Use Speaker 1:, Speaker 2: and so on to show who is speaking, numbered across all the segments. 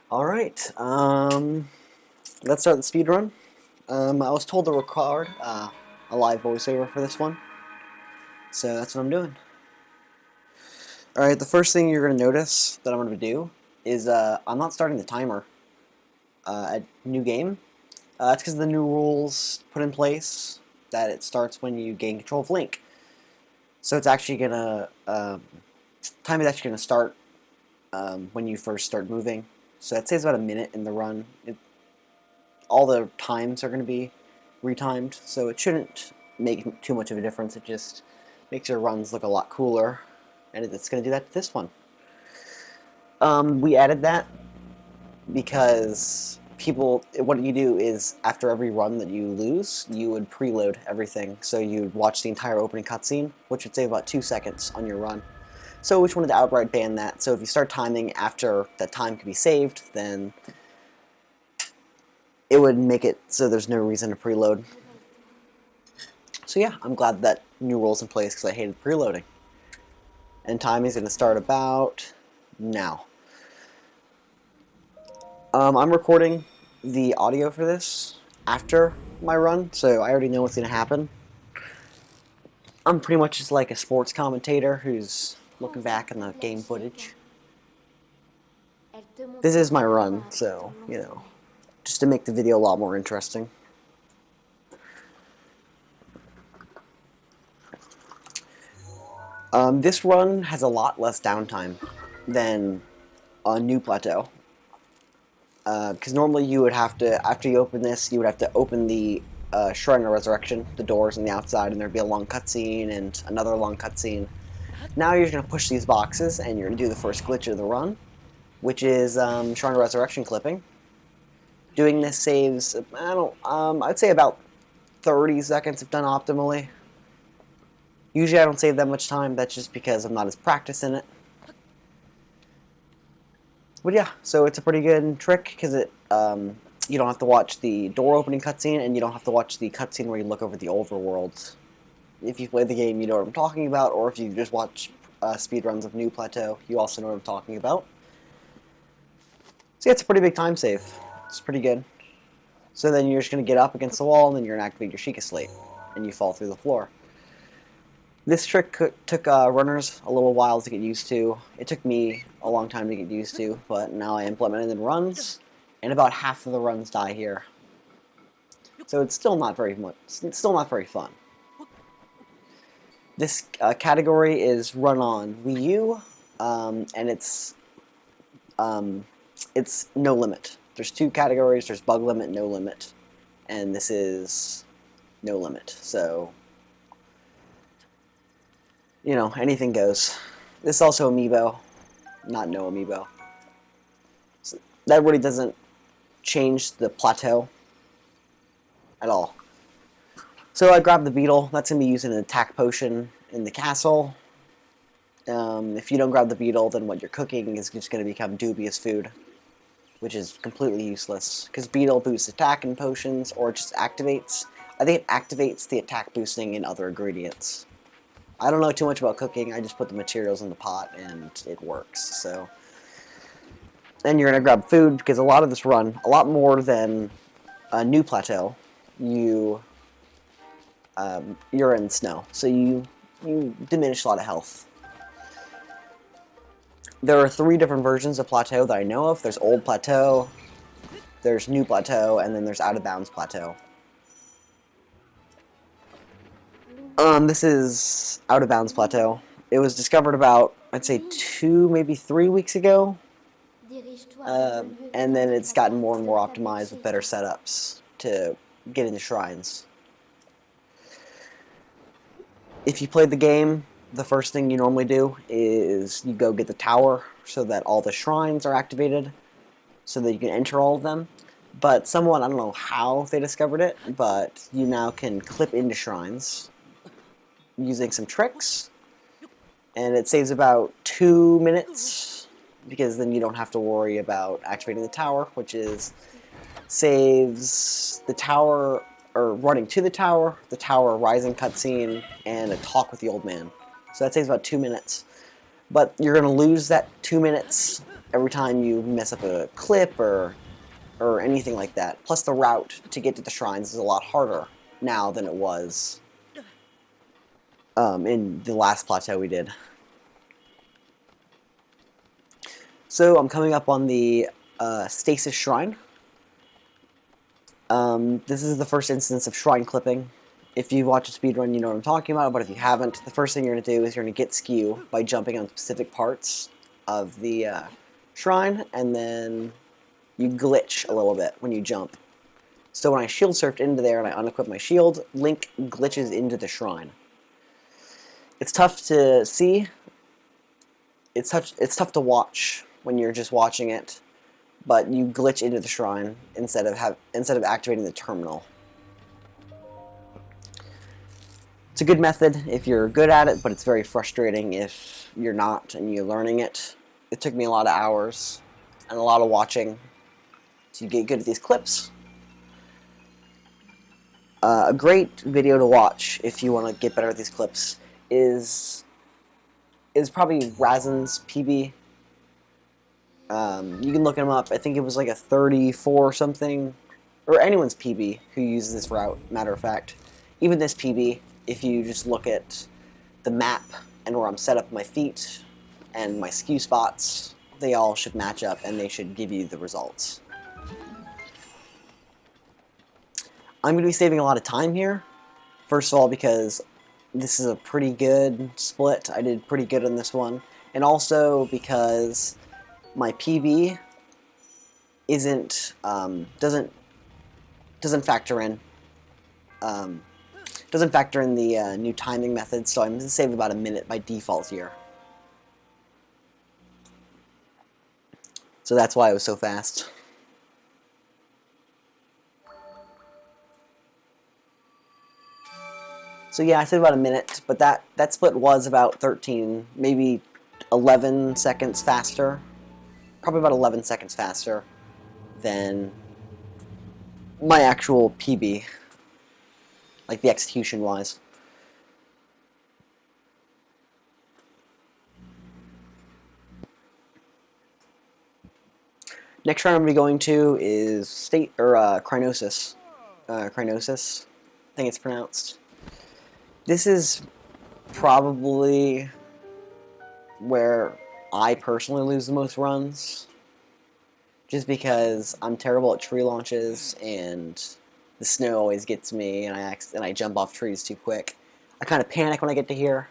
Speaker 1: Alright, let's start the speed run. I was told to record a live voiceover for this one, so that's what I'm doing. Alright, the first thing you're going to notice that I'm going to do is I'm not starting the timer at new game. That's because of the new rules put in place that it starts when you gain control of Link. So it's actually going to, time is actually going to start when you first start moving. So it saves about a minute in the run. All the times are going to be retimed, so it shouldn't make too much of a difference. It just makes your runs look a lot cooler, and it's going to do that to this one. We added that because what you do is after every run that you lose, you would preload everything. So you'd watch the entire opening cutscene, which would save about 2 seconds on your run. So we just wanted to outright ban that. So if you start timing after that time can be saved, then it would make it so there's no reason to preload. So yeah, I'm glad that new rule's in place because I hated preloading. And timing is going to start about now. I'm recording the audio for this after my run, so I already know what's going to happen. I'm pretty much just like a sports commentator who's looking back on the game footage. This is my run, so, you know, just to make the video a lot more interesting. This run has a lot less downtime than a new plateau. Because normally you would have to, after you open this, you would have to open the Shrine of Resurrection, the doors on the outside, and there'd be a long cutscene and another long cutscene. Now you're going to push these boxes, and you're going to do the first glitch of the run, which is Shrine of Resurrection clipping. Doing this saves, I'd say about 30 seconds if done optimally. Usually I don't save that much time, that's just because I'm not as practiced in it. But yeah, so it's a pretty good trick because you don't have to watch the door opening cutscene, and you don't have to watch the cutscene where you look over the overworld. If you play the game, you know what I'm talking about, or if you just watch speedruns of New Plateau, you also know what I'm talking about. So yeah, it's a pretty big time save. It's pretty good. So then you're just going to get up against the wall, and then you're going to activate your Sheikah Slate, and you fall through the floor. This trick took runners a little while to get used to. It took me a long time to get used to, but now I implement it in runs, and about half of the runs die here. So it's still not very much. It's still not very fun. This category is run on Wii U, and it's no limit. There's two categories. There's bug limit, no limit, and this is no limit. So, you know, anything goes. This is also amiibo, not no amiibo. So that really doesn't change the plateau at all. So I grabbed the beetle. That's going to be using an attack potion in the castle. If you don't grab the beetle, then what you're cooking is just going to become dubious food, which is completely useless, because beetle boosts attack in potions, or it just activates. I think it activates the attack boosting in other ingredients. I don't know too much about cooking. I just put the materials in the pot and it works. So, then you're gonna grab food because a lot of this run, a lot more than a new plateau, you're in snow, so you diminish a lot of health. There are 3 different versions of plateau that I know of. There's old plateau, there's new plateau, and then there's out of bounds plateau. This is Out of Bounds Plateau. It was discovered about, I'd say 2, maybe 3 weeks ago. And then it's gotten more and more optimized with better setups to get into shrines. If you played the game, the first thing you normally do is you go get the tower so that all the shrines are activated so that you can enter all of them. But someone, I don't know how they discovered it, but you now can clip into shrines using some tricks, and it saves about 2 minutes because then you don't have to worry about activating the tower, which saves the tower, or running to the tower rising cutscene, and a talk with the old man. So that saves about 2 minutes. But you're going to lose that 2 minutes every time you mess up a clip or anything like that. Plus the route to get to the shrines is a lot harder now than it was in the last plateau we did. So I'm coming up on the Stasis Shrine. This is the first instance of shrine clipping. If you watch a speedrun, you know what I'm talking about, but if you haven't, the first thing you're going to do is you're going to get skew by jumping on specific parts of the shrine, and then you glitch a little bit when you jump. So when I shield surfed into there and I unequip my shield, Link glitches into the shrine. It's tough to see. It's tough to watch when you're just watching it, but you glitch into the shrine instead of activating the terminal. It's a good method if you're good at it, but it's very frustrating if you're not and you're learning it. It took me a lot of hours and a lot of watching to get good at these clips. A great video to watch if you want to get better at these clips is probably Razen's PB. You can look him up. I think it was like a 34 or something, or anyone's PB who uses this route, matter of fact. Even this PB, if you just look at the map and where I'm set up my feet and my skew spots, they all should match up and they should give you the results. I'm going to be saving a lot of time here. First of all, because this is a pretty good split. I did pretty good on this one. And also because my PB doesn't factor in the new timing method, so I'm going to save about a minute by default here. So that's why it was so fast. So yeah, I said about a minute, but that split was about 13, maybe 11 seconds faster. Probably about 11 seconds faster than my actual PB, like the execution-wise. Next round I'm going to be going to is Crinosis. Crinosis, I think it's pronounced. This is probably where I personally lose the most runs, just because I'm terrible at tree launches and the snow always gets me and I jump off trees too quick. I kind of panic when I get to here,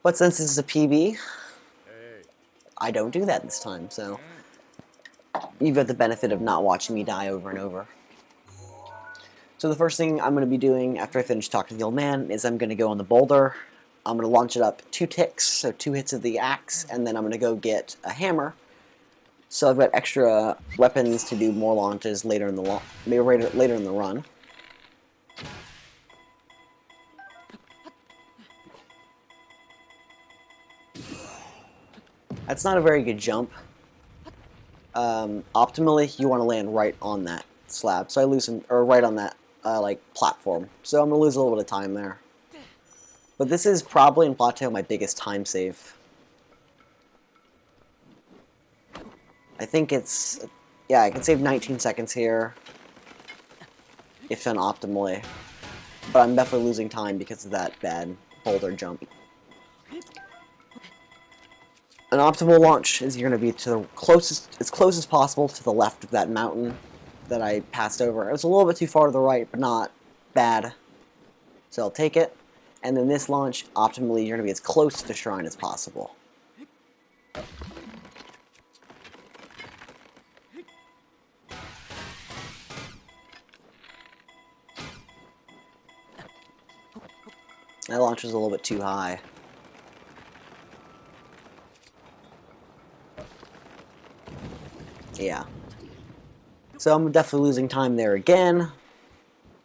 Speaker 1: but since this is a PB, I don't do that this time, so you've got the benefit of not watching me die over and over. So the first thing I'm going to be doing after I finish talking to the old man is I'm going to go on the boulder. I'm going to launch it up 2 ticks, so 2 hits of the axe, and then I'm going to go get a hammer. So I've got extra weapons to do more launches later in the run. That's not a very good jump. Optimally, you want to land right on that slab. So I lose some, or right on that like platform. So I'm gonna lose a little bit of time there. But this is probably in Plateau my biggest time save. I think it's, yeah, I can save 19 seconds here if done optimally. But I'm definitely losing time because of that bad boulder jump. An optimal launch is you're going to be to the as close as possible to the left of that mountain that I passed over. It was a little bit too far to the right, but not bad. So I'll take it. And then this launch, optimally, you're going to be as close to the shrine as possible. That launch was a little bit too high. Yeah. So I'm definitely losing time there again.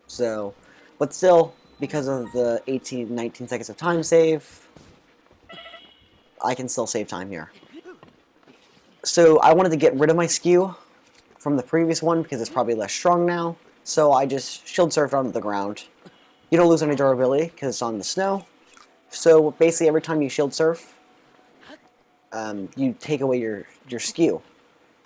Speaker 1: So, but still, because of the 19 seconds of time save, I can still save time here. So I wanted to get rid of my skew from the previous one because it's probably less strong now. So I just shield surfed onto the ground. You don't lose any durability because it's on the snow. So basically every time you shield surf, you take away your skew.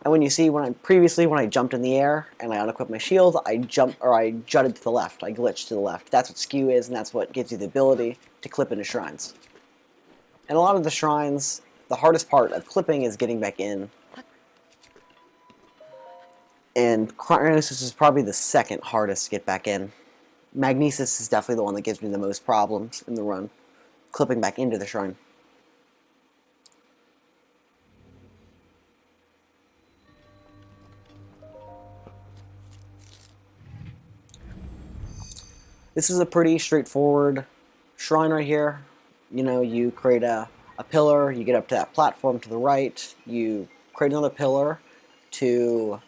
Speaker 1: And when you see previously when I jumped in the air and I unequipped my shield, I jutted to the left. I glitched to the left. That's what skew is, and that's what gives you the ability to clip into shrines. And a lot of the shrines, the hardest part of clipping is getting back in. And Chronosis is probably the second hardest to get back in. Magnesis is definitely the one that gives me the most problems in the run, clipping back into the shrine. This is a pretty straightforward shrine right here. You know, you create a pillar, you get up to that platform to the right, you create another pillar to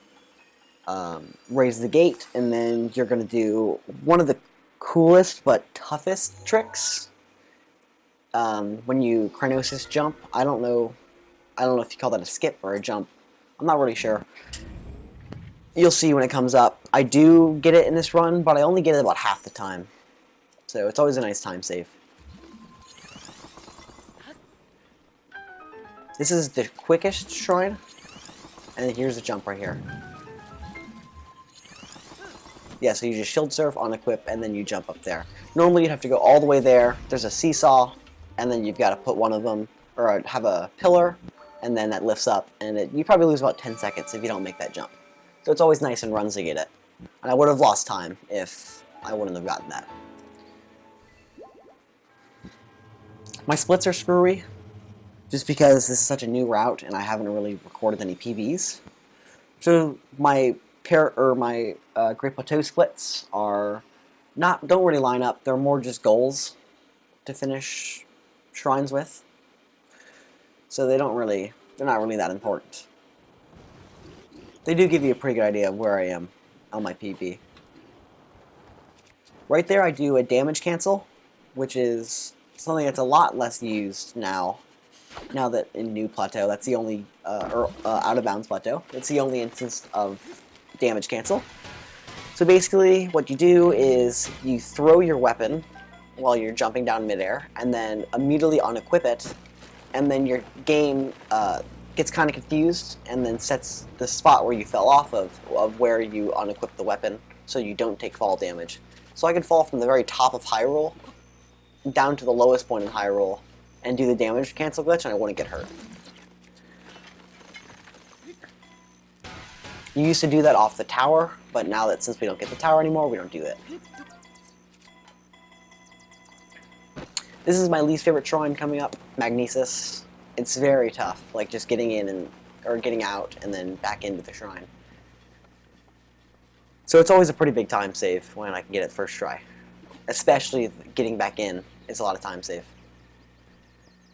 Speaker 1: raise the gate, and then you're going to do one of the coolest but toughest tricks. When you Chronosis jump, I don't know if you call that a skip or a jump. I'm not really sure. You'll see when it comes up. I do get it in this run, but I only get it about half the time. So it's always a nice time save. This is the quickest shrine, and here's the jump right here. Yeah, so you just shield surf, unequip, and then you jump up there. Normally you'd have to go all the way there. There's a seesaw, and then you've got to put one of them, or have a pillar, and then that lifts up, and you probably lose about 10 seconds if you don't make that jump. So it's always nice in runs to get it. And I would have lost time if I wouldn't have gotten that. My splits are screwy, just because this is such a new route and I haven't really recorded any PBs. So my Great Plateau splits don't really line up. They're more just goals to finish shrines with. So they're not really that important. They do give you a pretty good idea of where I am on my PB. Right there I do a damage cancel, which is something that's a lot less used now that in New Plateau, that's the only, Out of Bounds Plateau, it's the only instance of damage cancel. So basically what you do is you throw your weapon while you're jumping down midair, and then immediately unequip it, and then your game gets kind of confused and then sets the spot where you fell off of where you unequip the weapon so you don't take fall damage. So I could fall from the very top of Hyrule down to the lowest point in Hyrule and do the damage cancel glitch and I wouldn't get hurt. You used to do that off the tower, but now that since we don't get the tower anymore, we don't do it. This is my least favorite shrine coming up, Magnesis. It's very tough, like just getting in or getting out and then back into the shrine. So it's always a pretty big time save when I can get it first try. Especially getting back in is a lot of time save.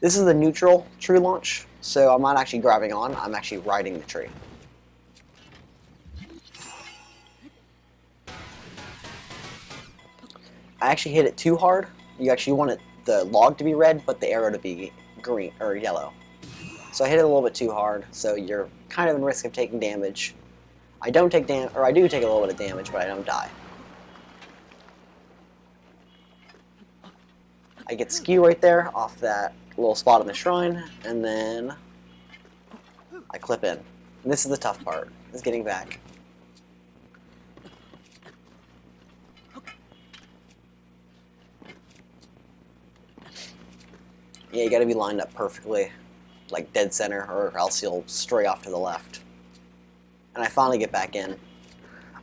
Speaker 1: This is the neutral tree launch, so I'm not actually grabbing on, I'm actually riding the tree. I actually hit it too hard. You actually want the log to be red, but the arrow to be green or yellow. So I hit it a little bit too hard, so you're kind of in risk of taking damage. I don't take damage, or I do take a little bit of damage, but I don't die. I get skew right there off that little spot on the shrine, and then I clip in. And this is the tough part, is getting back. Yeah, you gotta be lined up perfectly, like dead center, or else you'll stray off to the left. And I finally get back in.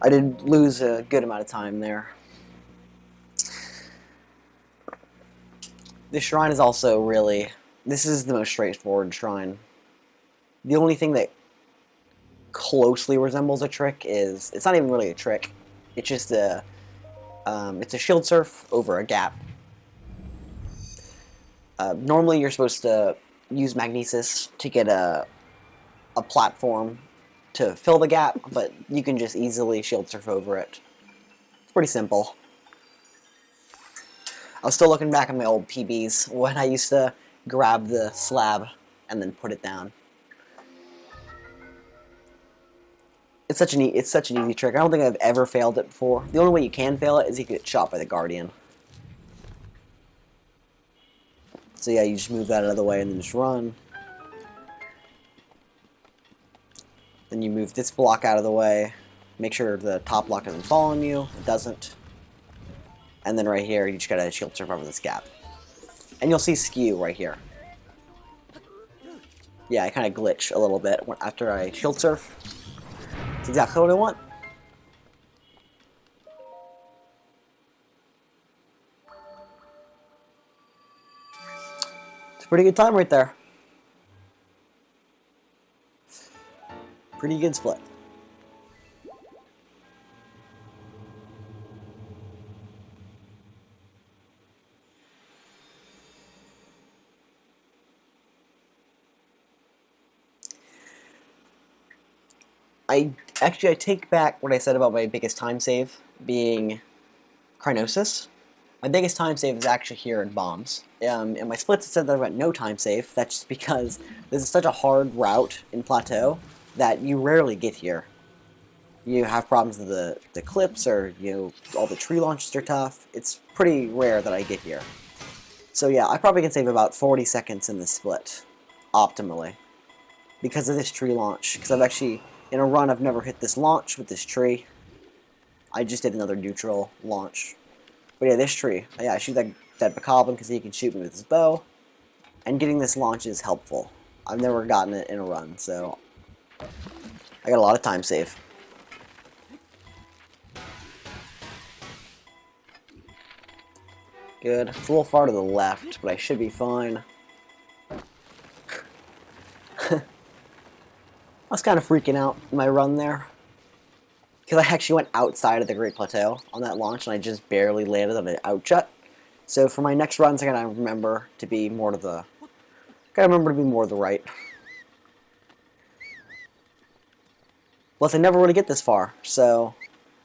Speaker 1: I did lose a good amount of time there. This shrine is also this is the most straightforward shrine. The only thing that closely resembles a trick is, it's not even really a trick, it's just it's a shield surf over a gap. Normally you're supposed to use Magnesis to get a platform to fill the gap, but you can just easily shield surf over it. It's pretty simple. I was still looking back at my old PBs when I used to grab the slab and then put it down. It's such an easy trick. I don't think I've ever failed it before. The only way you can fail it is you get shot by the Guardian. So yeah, you just move that out of the way and then just run. Then you move this block out of the way. Make sure the top block doesn't fall on you. It doesn't. And then right here, you just gotta shield surf over this gap. And you'll see skew right here. Yeah, I kind of glitch a little bit after I shield surf. It's exactly what I want. It's a pretty good time right there. Pretty good split. I take back what I said about my biggest time save being Crinosis. My biggest time save is actually here in bombs. In my splits it said that I went no time save. That's just because this is such a hard route in Plateau that you rarely get here. You have problems with the clips, or all the tree launches are tough. It's pretty rare that I get here. So yeah, I probably can save about 40 seconds in this split, optimally, because of this tree launch. Because I've actually, in a run, I've never hit this launch with this tree. I just did another neutral launch. But yeah, this tree. Yeah, I shoot that Bokoblin because he can shoot me with his bow. And getting this launch is helpful. I've never gotten it in a run, so I got a lot of time save. Good. It's a little far to the left, but I should be fine. I was kind of freaking out in my run there, because I actually went outside of the Great Plateau on that launch, and I just barely landed on an outshot. So for my next runs, I gotta remember to be more to the right. Plus, I never really get this far. So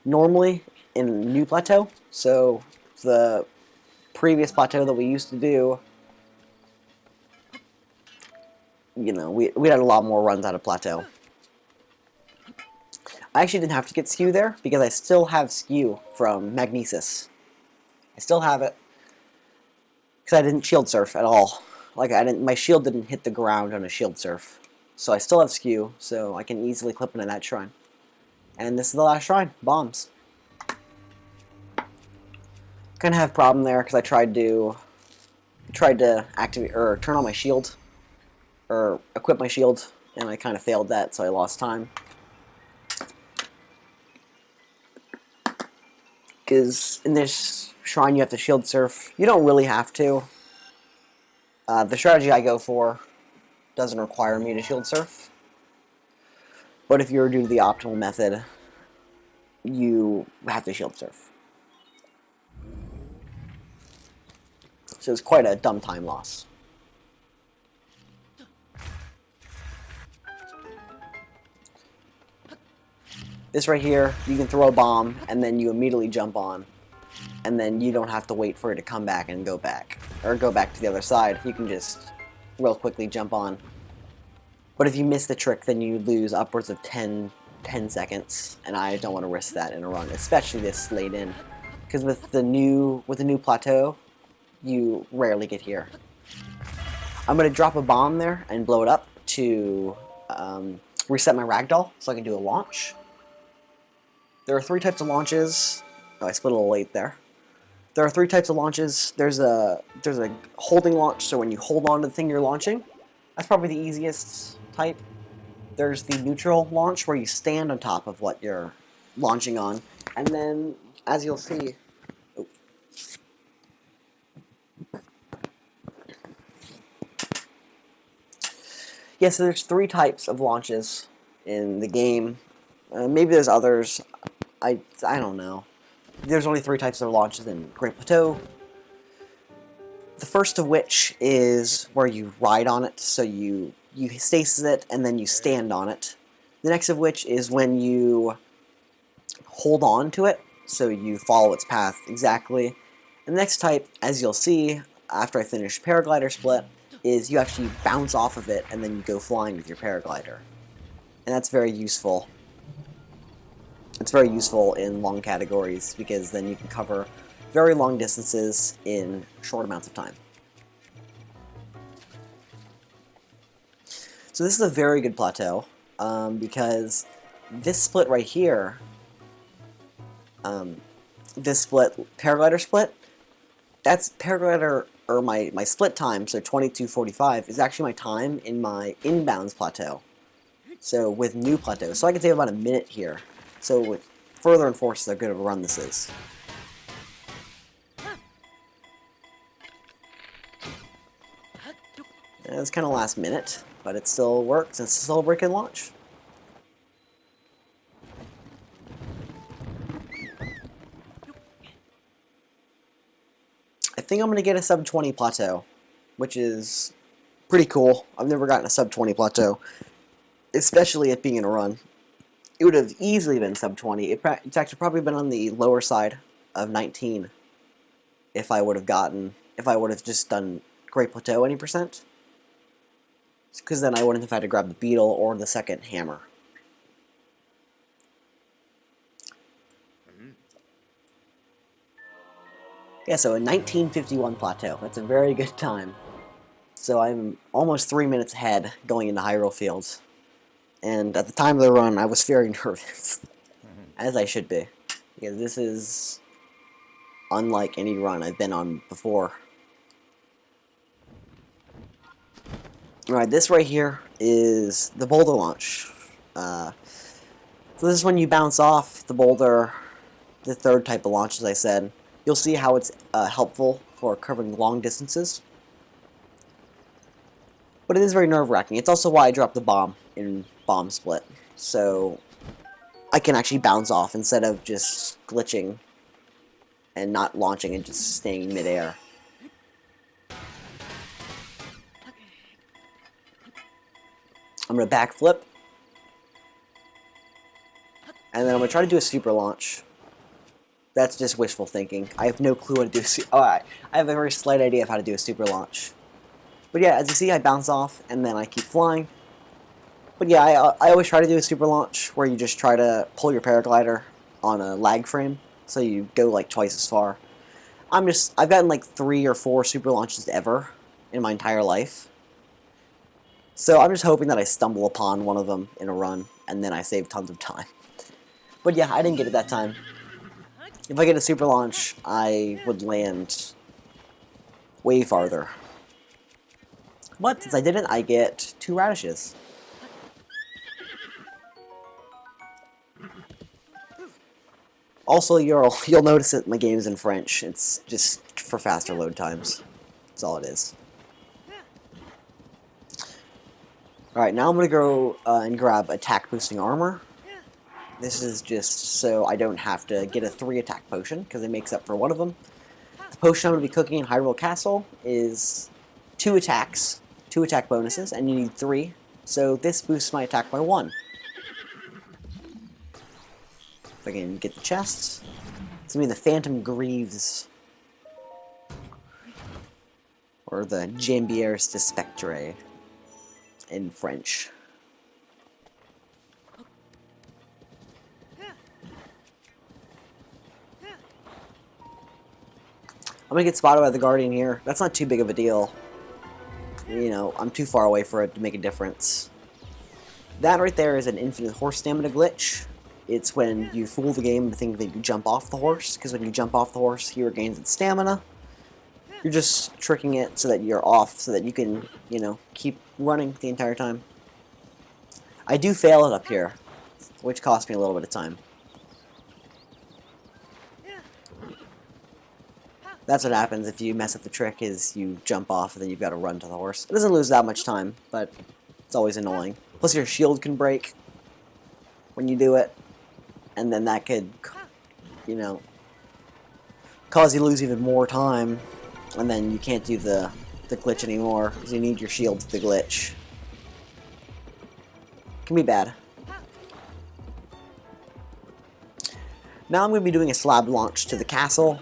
Speaker 1: normally in New Plateau, so the previous plateau that we used to do, we had a lot more runs out of Plateau. I actually didn't have to get skew there because I still have skew from Magnesis. I still have it because I didn't shield surf at all. My shield didn't hit the ground on a shield surf, so I still have skew, so I can easily clip into that shrine. And this is the last shrine, bombs. Kind of have a problem there because I tried to activate or turn on my shield or equip my shield, and I kind of failed that, so I lost time. Because in this shrine you have to shield surf. You don't really have to. The strategy I go for doesn't require me to shield surf. But if you were to do the optimal method, you have to shield surf. So it's quite a dumb time loss. This right here, you can throw a bomb, and then you immediately jump on. And then you don't have to wait for it to come back and go back. Or go back to the other side. You can just real quickly jump on. But if you miss the trick, then you lose upwards of 10 seconds. And I don't want to risk that in a run, especially this late in. Because with the new plateau, you rarely get here. I'm going to drop a bomb there and blow it up to reset my ragdoll so I can do a launch. There are 3 types of launches. Oh, I split a little late there. There are 3 types of launches. There's a holding launch, so when you hold on to the thing you're launching, that's probably the easiest type. There's the neutral launch, where you stand on top of what you're launching on, and then, as you'll see, yeah, so there's 3 types of launches in the game. Maybe there's others. I don't know. There's only 3 types of launches in Great Plateau. The first of which is where you ride on it, so you stasis it and then you stand on it. The next of which is when you hold on to it, so you follow its path exactly. And the next type, as you'll see after I finish Paraglider Split, is you actually bounce off of it and then you go flying with your paraglider. And that's very useful. It's very useful in long categories because then you can cover very long distances in short amounts of time. So this is a very good plateau. because this split right here, this split, paraglider split, that's paraglider, or my split time, so 22:45, is actually my time in my inbounds plateau. So with new plateau, so I can save about a minute here. So it further enforces how good of a run this is. It's kind of last minute, but it still works. It's still a break and launch. I think I'm going to get a sub 20 plateau, which is pretty cool. I've never gotten a sub 20 plateau, especially it being in a run. It would have easily been sub 20. It's actually probably been on the lower side of 19 if I would have just done Great Plateau any percent. Because then I wouldn't have had to grab the beetle or the second hammer. Yeah, so a 19:51 plateau. That's a very good time. So I'm almost 3 minutes ahead going into Hyrule Fields. And at the time of the run, I was very nervous. As I should be. Because this is unlike any run I've been on before. Alright, this right here is the boulder launch. So this is when you bounce off the boulder, the third type of launch, as I said. You'll see how it's helpful for covering long distances. But it is very nerve-wracking. It's also why I dropped the bomb in Bomb Split. So I can actually bounce off instead of just glitching and not launching and just staying in midair. I'm going to backflip. And then I'm going to try to do a super launch. That's just wishful thinking. I have no clue how to do I have a very slight idea of how to do a super launch. But yeah, as you see, I bounce off, and then I keep flying. But yeah, I always try to do a super launch, where you just try to pull your paraglider on a lag frame, so you go like twice as far. I've gotten like 3 or 4 super launches ever in my entire life. So I'm just hoping that I stumble upon one of them in a run, and then I save tons of time. But yeah, I didn't get it that time. If I get a super launch, I would land way farther. But since I didn't, I get 2 radishes. Also, you'll notice that my game is in French. It's just for faster load times. That's all it is. Alright, now I'm going to go and grab attack boosting armor. This is just so I don't have to get a 3 attack potion, because it makes up for one of them. The potion I'm going to be cooking in Hyrule Castle is 2 attacks, 2 attack bonuses, and you need 3. So this boosts my attack by 1. If I can get the chests. It's going to be the Phantom Greaves. Or the Jambières de Spectre in French. I'm gonna get spotted by the Guardian here. That's not too big of a deal. You know, I'm too far away for it to make a difference. That right there is an infinite horse stamina glitch. It's when you fool the game to think that you jump off the horse, because when you jump off the horse, he regains its stamina. You're just tricking it so that you're off, so that you can, you know, keep running the entire time. I do fail it up here, which cost me a little bit of time. That's what happens if you mess up the trick, is you jump off and then you've got to run to the horse. It doesn't lose that much time, but it's always annoying. Plus your shield can break when you do it, and then that could, you know, cause you to lose even more time, and then you can't do the glitch anymore, because you need your shield to the glitch. Can be bad. Now I'm going to be doing a slab launch to the castle.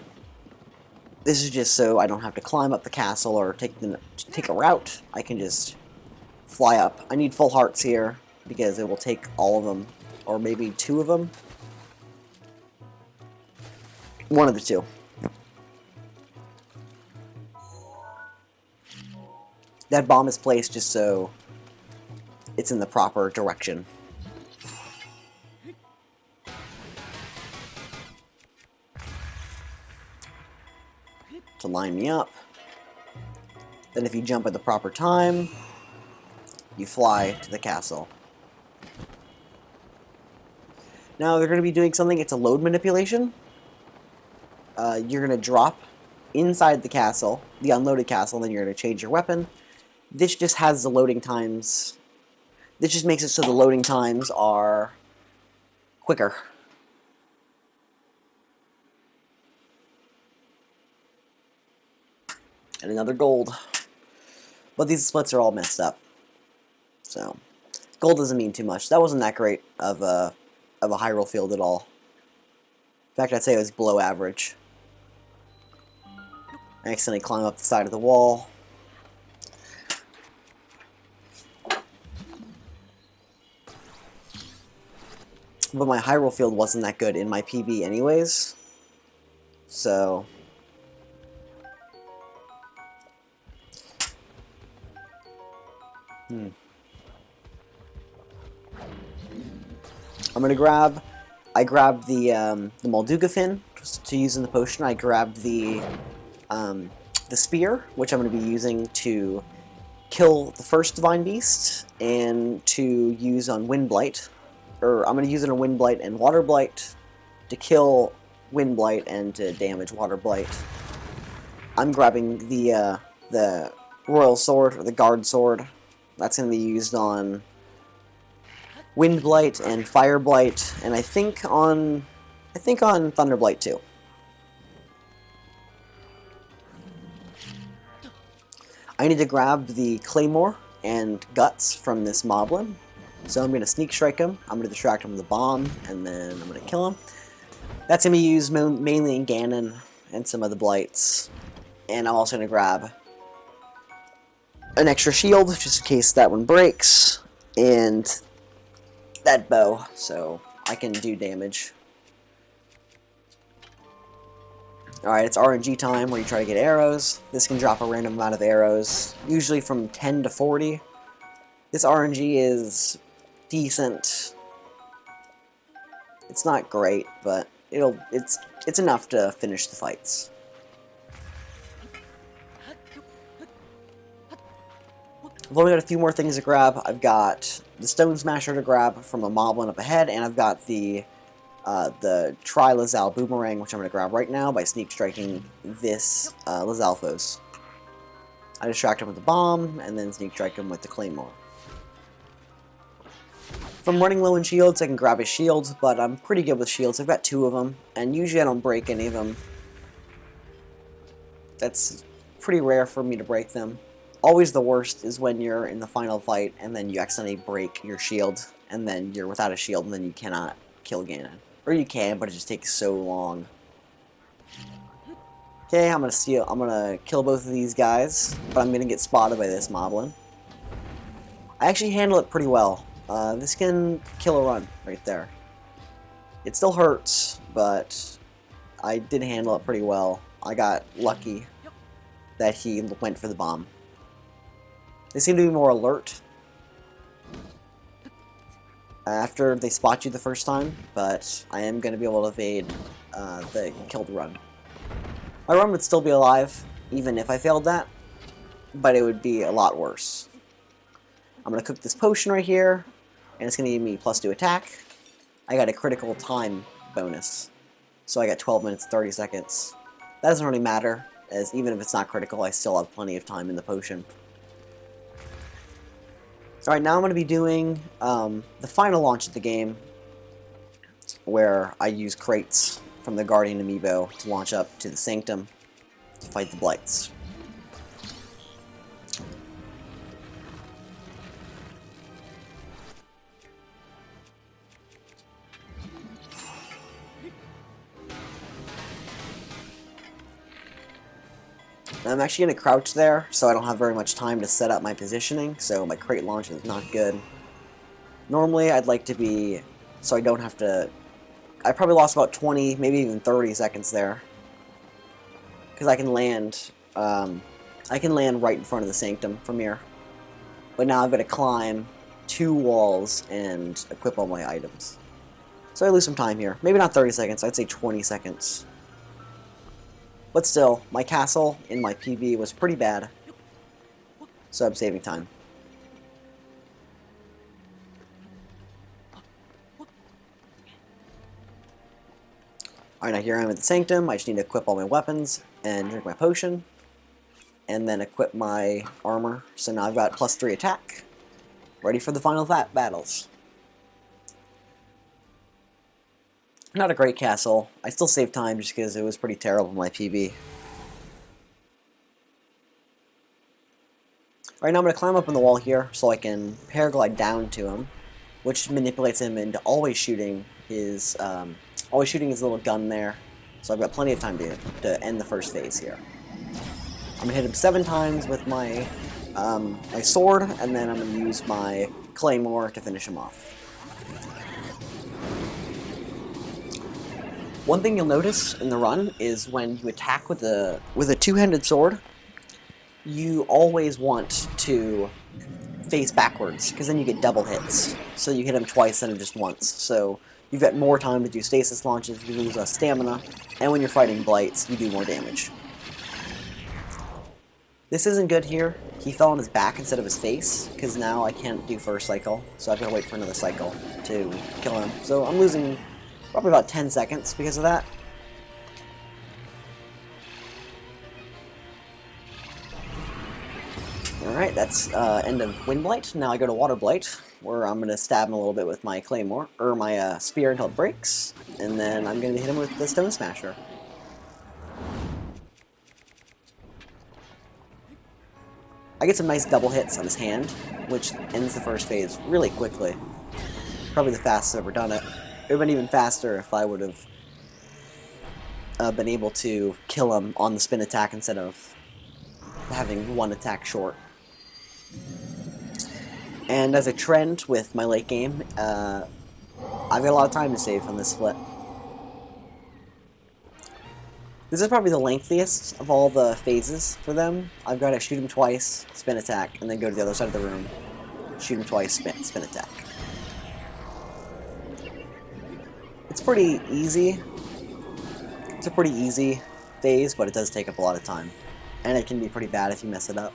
Speaker 1: This is just so I don't have to climb up the castle or take a route. I can just fly up. I need full hearts here because it will take all of them, or maybe 2 of them. One of the 2. That bomb is placed just so it's in the proper direction to line me up. Then if you jump at the proper time, you fly to the castle. Now they're going to be doing something, it's a load manipulation. You're going to drop inside the castle, the unloaded castle, and then you're going to change your weapon. This just has the loading times. This just makes it so the loading times are quicker. And another gold. But these splits are all messed up. So, gold doesn't mean too much. That wasn't that great of a high roll field at all. In fact, I'd say it was below average. I accidentally climb up the side of the wall. But my high roll field wasn't that good in my PB anyways. So I'm gonna grab. I grabbed the Molduga fin to use in the potion. I grabbed the spear, which I'm gonna be using to kill the first divine beast and to use on Wind Blight. Or I'm gonna use it on Wind Blight and Water Blight to kill Wind Blight and to damage Water Blight. I'm grabbing the Royal Sword or the Guard Sword. That's gonna be used on Wind Blight and Fire Blight, and I think on Thunder Blight too. I need to grab the Claymore and Guts from this Moblin. So I'm going to sneak strike him, I'm going to distract him with a bomb, and then I'm going to kill him. That's going to be used mainly in Ganon and some of the Blights. And I'm also going to grab an extra shield, just in case that one breaks, and that bow, so I can do damage. Alright, it's RNG time, where you try to get arrows. This can drop a random amount of arrows, usually from 10 to 40. This RNG is decent. It's not great, but it's enough to finish the fights. I've only got a few more things to grab. I've got the Stone Smasher to grab from a Moblin up ahead, and I've got the Tri-Lazal Boomerang, which I'm going to grab right now by sneak striking this Lizalfos. I distract him with the bomb, and then sneak strike him with the Claymore. If I'm running low in shields, I can grab his shields, but I'm pretty good with shields. I've got 2 of them, and usually I don't break any of them. That's pretty rare for me to break them. Always the worst is when you're in the final fight, and then you accidentally break your shield, and then you're without a shield, and then you cannot kill Ganon. Or you can, but it just takes so long. Okay, I'm gonna kill both of these guys, but I'm gonna get spotted by this Moblin. I actually handle it pretty well. This can kill a run right there. It still hurts, but I did handle it pretty well. I got lucky that he went for the bomb. They seem to be more alert after they spot you the first time, but I am going to be able to evade the killed run. My run would still be alive, even if I failed that, but it would be a lot worse. I'm going to cook this potion right here, and it's going to give me +2 attack. I got a critical time bonus, so I got 12 minutes 30 seconds. That doesn't really matter, as even if it's not critical, I still have plenty of time in the potion. Alright, now I'm going to be doing the final launch of the game, where I use crates from the Guardian Amiibo to launch up to the Sanctum to fight the Blights. I'm actually going to crouch there, so I don't have very much time to set up my positioning, so my crate launch is not good. Normally, I'd like to be, so I don't have to, I probably lost about 20, maybe even 30 seconds there. Because I can land right in front of the Sanctum from here. But now I've got to climb 2 walls and equip all my items. So I lose some time here. Maybe not 30 seconds, I'd say 20 seconds. But still, my castle in my PB was pretty bad, so I'm saving time. Alright, now here I am at the Sanctum. I just need to equip all my weapons and drink my potion. And then equip my armor. So now I've got +3 attack. Ready for the final battles. Not a great castle. I still saved time just because it was pretty terrible in my PB. Alright, now I'm going to climb up on the wall here so I can paraglide down to him, which manipulates him into always shooting his little gun there. So I've got plenty of time to end the first phase here. I'm going to hit him 7 times with my my sword, and then I'm going to use my claymore to finish him off. One thing you'll notice in the run is when you attack with a two-handed sword, you always want to face backwards, because then you get double hits. So you hit him twice instead of just once. So you've got more time to do stasis launches, you lose less stamina, and when you're fighting blights, you do more damage. This isn't good here. He fell on his back instead of his face, because now I can't do first cycle, so I've got to wait for another cycle to kill him. So I'm losing probably about 10 seconds because of that. Alright, that's end of Wind Blight. Now I go to Water Blight, where I'm going to stab him a little bit with my claymore, or my spear until it breaks, and then I'm going to hit him with the Stone Smasher. I get some nice double hits on his hand, which ends the first phase really quickly. Probably the fastest I've ever done it. It would have been even faster if I would have been able to kill him on the spin attack instead of having one attack short. And as a trend with my late game, I've got a lot of time to save on this split. This is probably the lengthiest of all the phases for them. I've got to shoot him twice, spin attack, and then go to the other side of the room, shoot him twice, spin attack. It's pretty easy. It's a pretty easy phase, but it does take up a lot of time. And it can be pretty bad if you mess it up.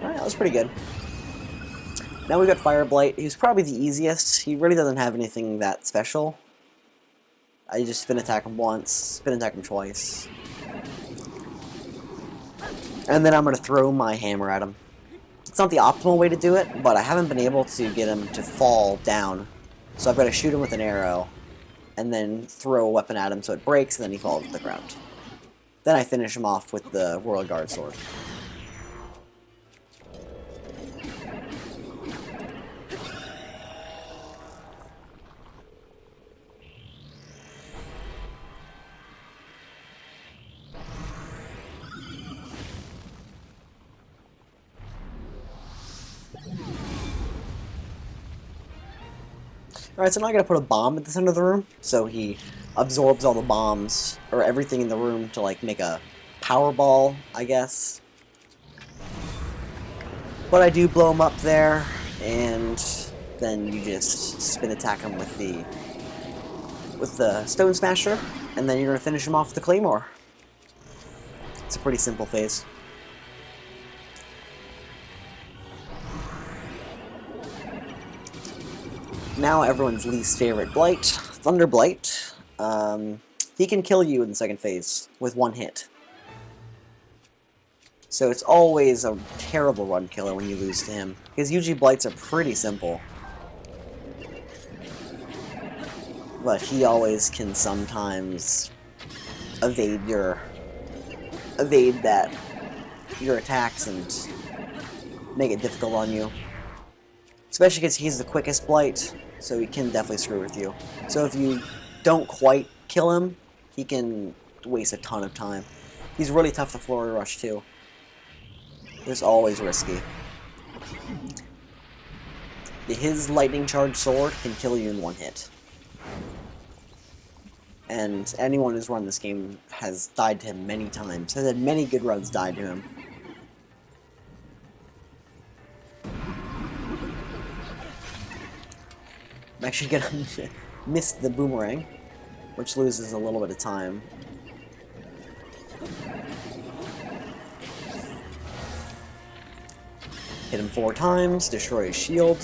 Speaker 1: Alright, that was pretty good. Now we've got Fire Blight. He's probably the easiest. He really doesn't have anything that special. I just spin attack him once, spin attack him twice. And then I'm going to throw my hammer at him. It's not the optimal way to do it, but I haven't been able to get him to fall down. So I've got to shoot him with an arrow, and then throw a weapon at him so it breaks, and then he falls to the ground. Then I finish him off with the Royal Guard sword. Alright, so now I gotta put a bomb at the center of the room, so he absorbs all the bombs, or everything in the room to, like, make a power ball, I guess. But I do blow him up there, and then you just spin attack him with the Stone Smasher, and then you're gonna finish him off with the Claymore. It's a pretty simple phase. Now everyone's least favorite Blight, Thunder Blight. He can kill you in the second phase with one hit. So it's always a terrible run killer when you lose to him, because usually Blights are pretty simple. But he always can sometimes evade your attacks and make it difficult on you. Especially because he's the quickest Blight, so he can definitely screw with you. So if you don't quite kill him, he can waste a ton of time. He's really tough to Flurry Rush too. It's always risky. His lightning charge sword can kill you in one hit. And anyone who's run this game has died to him many times. Has had many good runs died to him. I'm actually gonna miss the boomerang, which loses a little bit of time. Hit him 4 times, destroy his shield,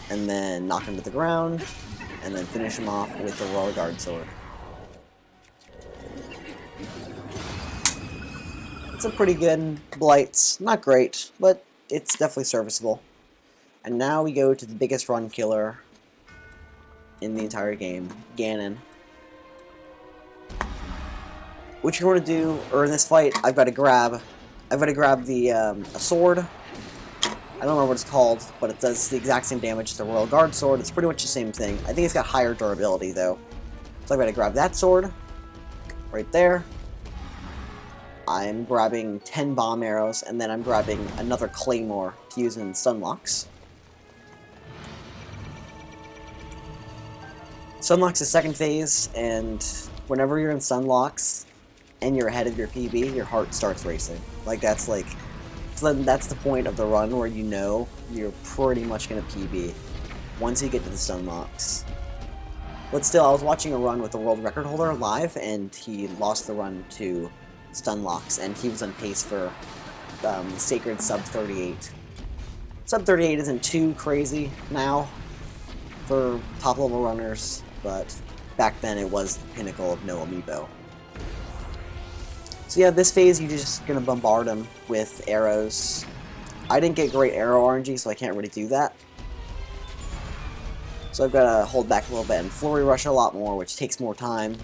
Speaker 1: and then knock him to the ground, and then finish him off with the Royal Guard sword. It's a pretty good blight. Not great, but it's definitely serviceable. And now we go to the biggest run killer in the entire game, Ganon. What you're going to do, or in this fight, I've got to grab the a sword. I don't remember what it's called, but it does the exact same damage as the Royal Guard sword. It's pretty much the same thing. I think it's got higher durability though. So I've got to grab that sword right there. I'm grabbing 10 bomb arrows, and then I'm grabbing another claymore to use in stunlocks. Stunlocks is second phase, and whenever you're in stunlocks and you're ahead of your PB, your heart starts racing. So that's the point of the run where you know you're pretty much going to PB once you get to the stunlocks. But still, I was watching a run with the world record holder live, and he lost the run to stunlocks, and he was on pace for sacred sub 38. Sub 38 isn't too crazy now for top level runners, but back then it was the pinnacle of no amiibo. So yeah, this phase you're just gonna bombard him with arrows. I didn't get great arrow RNG, so I can't really do that. So I've got to hold back a little bit and flurry rush a lot more, which takes more time.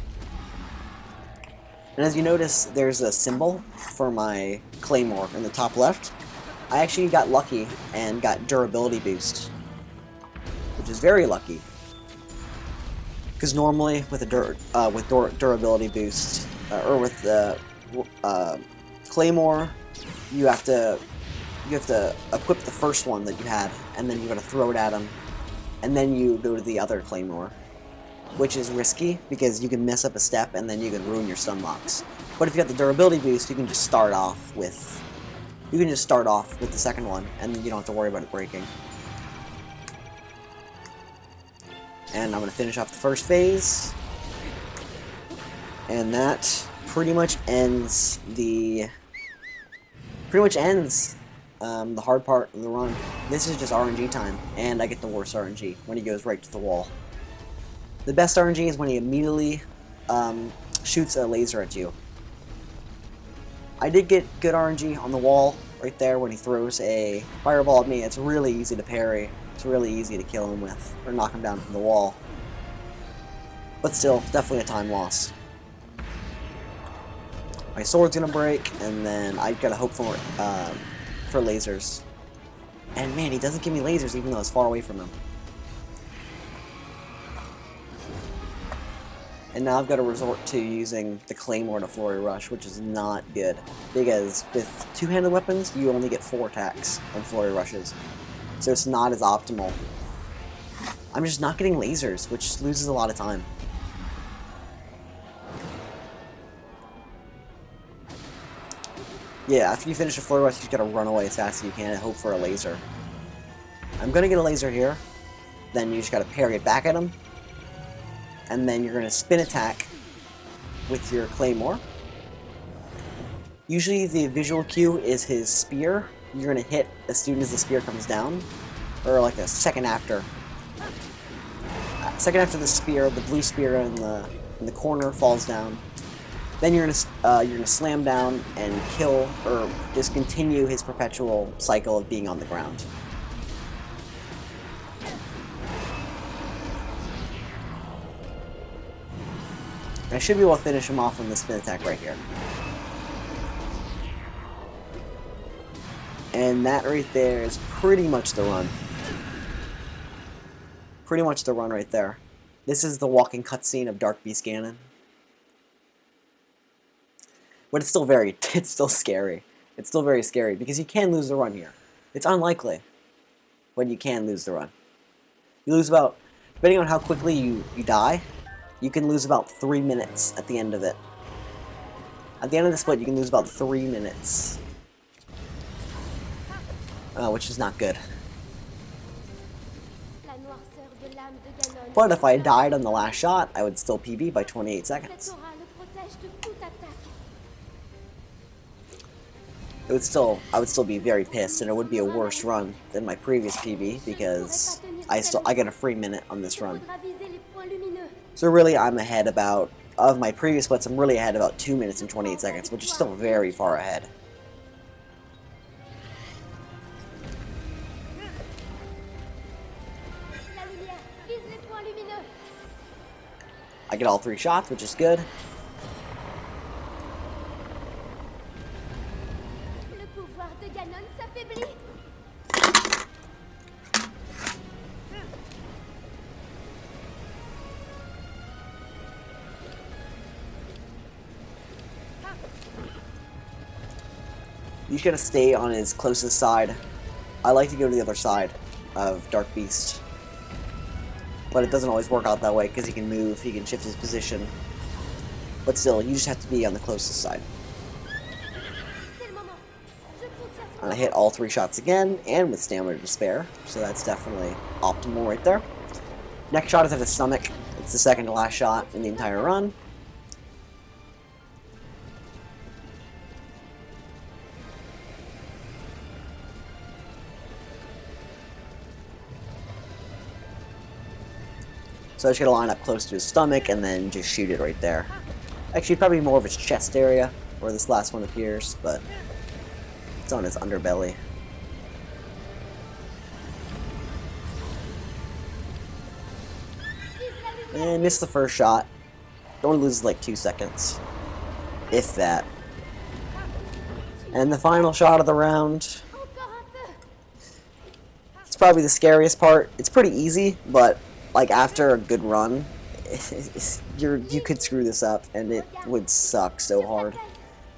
Speaker 1: And as you notice, there's a symbol for my claymore in the top left. I actually got lucky and got durability boost, which is very lucky. Because normally with a durability boost, or with the claymore, you have to equip the first one that you had, and then you gotta throw it at him, and then you go to the other claymore, which is risky because you can mess up a step and then you can ruin your stunlocks. But if you got the durability boost, you can just start off with the second one, and then you don't have to worry about it breaking. And I'm gonna finish off the first phase, and that pretty much ends the hard part of the run. This is just RNG time, and I get the worst RNG when he goes right to the wall. The best RNG is when he immediately shoots a laser at you. I did get good RNG on the wall right there when he throws a fireball at me. It's really easy to parry. It's really easy to kill him with, or knock him down from the wall. But still, definitely a time loss. My sword's gonna break, and then I gotta hope for lasers. And man, he doesn't give me lasers even though it's far away from him. And now I've got to resort to using the claymore to flurry rush, which is not good. Because with two-handed weapons, you only get 4 attacks on flurry rushes. So it's not as optimal. I'm just not getting lasers, which loses a lot of time. Yeah, after you finish a flurry rush, you just gotta run away as fast as you can and hope for a laser. I'm gonna get a laser here. Then you just gotta parry it back at him. And then you're gonna spin attack with your claymore. Usually the visual cue is his spear. You're gonna hit as soon as the spear comes down, or like a second after. Second after the spear, the blue spear in the corner falls down. Then you're gonna slam down and kill, or just continue his perpetual cycle of being on the ground. I should be able to finish him off on the spin attack right here. And that right there is pretty much the run. Pretty much the run right there. This is the walking cutscene of Dark Beast Ganon. But it's still scary. It's still very scary because you can lose the run here. It's unlikely, but you can lose the run. You lose about, depending on how quickly you die, you can lose about 3 minutes at the end of it. At the end of the split, you can lose about 3 minutes. Which is not good. But if I died on the last shot, I would still PB by 28 seconds. I would still be very pissed, and it would be a worse run than my previous PB because I get a free minute on this run. So really, I'm ahead of my previous splits. I'm really ahead about 2 minutes and 28 seconds, which is still very far ahead. I get all 3 shots, which is good. You gotta stay on his closest side. I like to go to the other side of Dark Beast. But it doesn't always work out that way because he can move, he can shift his position. But still, you just have to be on the closest side. And I hit all 3 shots again, and with stamina to spare, so that's definitely optimal right there. Next shot is at the stomach. It's the second to last shot in the entire run. So I just gotta line up close to his stomach and then just shoot it right there. Actually, probably more of his chest area, where this last one appears, but it's on his underbelly. And missed the first shot. Only loses like 2 seconds. If that. And the final shot of the round. It's probably the scariest part. It's pretty easy, but like after a good run, you could screw this up, and it would suck so hard.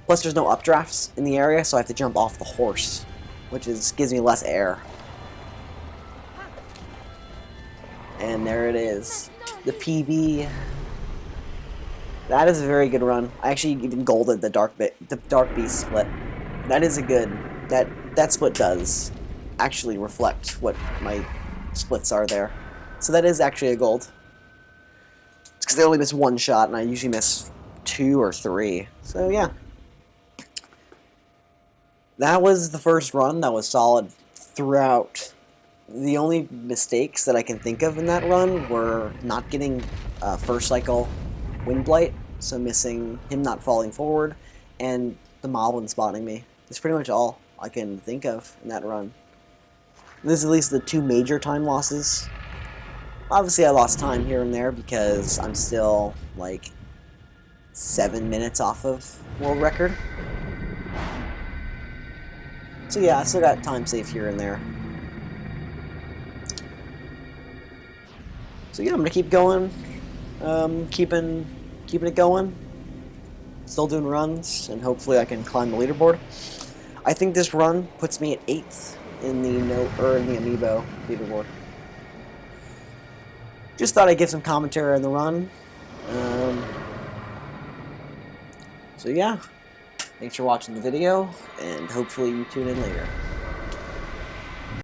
Speaker 1: Plus, there's no updrafts in the area, so I have to jump off the horse, which gives me less air. And there it is, the PB. That is a very good run. I actually even golded the Dark Beast split. That is a good. That split does actually reflect what my splits are there. So that is actually a gold. It's because I only miss 1 shot, and I usually miss 2 or 3. So yeah. That was the first run. That was solid throughout. The only mistakes that I can think of in that run were not getting first cycle wind blight, so missing him not falling forward, and the moblin spotting me. That's pretty much all I can think of in that run. This is at least the 2 major time losses. Obviously, I lost time here and there because I'm still, like, 7 minutes off of world record. So yeah, I still got time safe here and there. So yeah, I'm gonna keep going, keeping it going. Still doing runs, and hopefully I can climb the leaderboard. I think this run puts me at 8th in the amiibo leaderboard. Just thought I'd give some commentary on the run. So yeah, thanks for watching the video, and hopefully you tune in later.